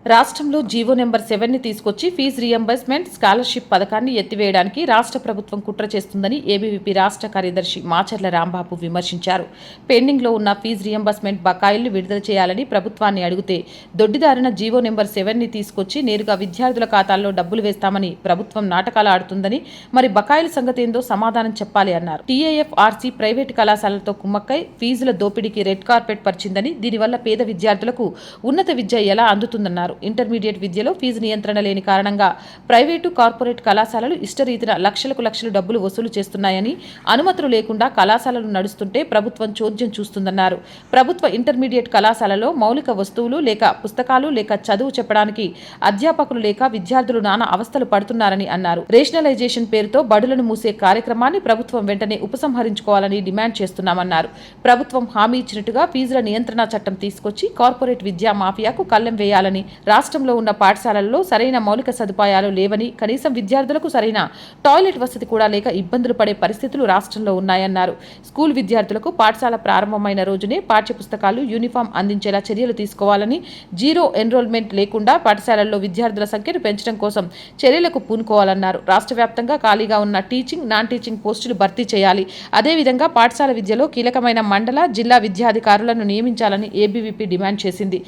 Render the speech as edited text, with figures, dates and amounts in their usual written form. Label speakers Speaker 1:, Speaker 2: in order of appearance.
Speaker 1: రాష్ట్రంలో GO number 7ని తీసుకొచ్చి fee reimbursement scholarship పథకాన్ని ఎత్తివేయడానికి రాష్ట్ర ప్రభుత్వం కుట్ర చేస్తుందని ఏబీవీపీ రాష్ట్ర కార్యదర్శి మాచర్ల రాంబాబు విమర్శించారు. పెండింగ్లో ఉన్న ఫీజు రీయింబర్స్మెంట్ బకాయిల్ని విడుదల చేయాలని ప్రభుత్వాన్ని అడిగితే దొడ్డిదారిన జీవో నెంబర్ 7ని తీసుకొచ్చి నేరుగా విద్యార్థుల ఖాతాల్లో డబ్బులు వేస్తామని ప్రభుత్వం నాటకాలు ఆడుతుందని, మరి బకాయిల సంగతి ఏందో సమాధానం చెప్పాలి అన్నారు. టీఏఎఫ్ఆర్సీ ప్రైవేటు కళాశాలలతో కుమ్మక్కై ఫీజుల దోపిడీకి రెడ్ కార్పెట్ పరిచిందని, దీనివల్ల పేద విద్యార్థులకు ఉన్నత విద్య ఎలా అందుతుందన్నారు. ఇంటర్మీడియట్ విద్యలో ఫీజు నియంత్రణ లేని కారణంగా ప్రైవేటు, కార్పొరేట్ కళాశాలలు ఇష్టరీతిన లక్షలకు లక్షలు డబ్బులు వసూలు చేస్తున్నాయని, అనుమతులు లేకుండా కళాశాలలు నడుస్తుంటే ప్రభుత్వం చోద్యం చూస్తుందన్నారు. ప్రభుత్వ ఇంటర్మీడియట్ కళాశాలలో మౌలిక వస్తువులు లేక పుస్తకాలు లేక చదువు చెప్పడానికి అధ్యాపకులు లేక విద్యార్థులు నానా అవస్థలు పడుతున్నారని అన్నారు. రేషనలైజేషన్ పేరుతో బడులను మూసే కార్యక్రమాన్ని ప్రభుత్వం వెంటనే ఉపసంహరించుకోవాలని డిమాండ్ చేస్తున్నామన్నారు. ప్రభుత్వం హామీ ఇచ్చినట్టుగా ఫీజుల నియంత్రణ చట్టం తీసుకొచ్చి కార్పొరేట్ విద్యా మాఫియాకు కళ్లెం వేయాలని, రాష్ట్రంలో ఉన్న పాఠశాలల్లో సరైన మౌలిక సదుపాయాలు లేవని, కనీసం విద్యార్థులకు సరైన టాయిలెట్ వసతి కూడా లేక ఇబ్బందులు పడే పరిస్థితులు రాష్ట్రంలో ఉన్నాయన్నారు. స్కూల్ విద్యార్థులకు పాఠశాల ప్రారంభమైన రోజునే పాఠ్యపుస్తకాలు, యూనిఫామ్ అందించేలా చర్యలు తీసుకోవాలని, జీరో ఎన్రోల్మెంట్ లేకుండా పాఠశాలల్లో విద్యార్థుల సంఖ్యను పెంచడం కోసం చర్యలకు పూనుకోవాలన్నారు. రాష్ట్ర వ్యాప్తంగా ఖాళీగా ఉన్న టీచింగ్, నాన్ టీచింగ్ పోస్టులు భర్తీ చేయాలి. అదేవిధంగా పాఠశాల విద్యలో కీలకమైన మండల, జిల్లా విద్యాధికారులను నియమించాలని ఏబీవీపీ డిమాండ్ చేసింది.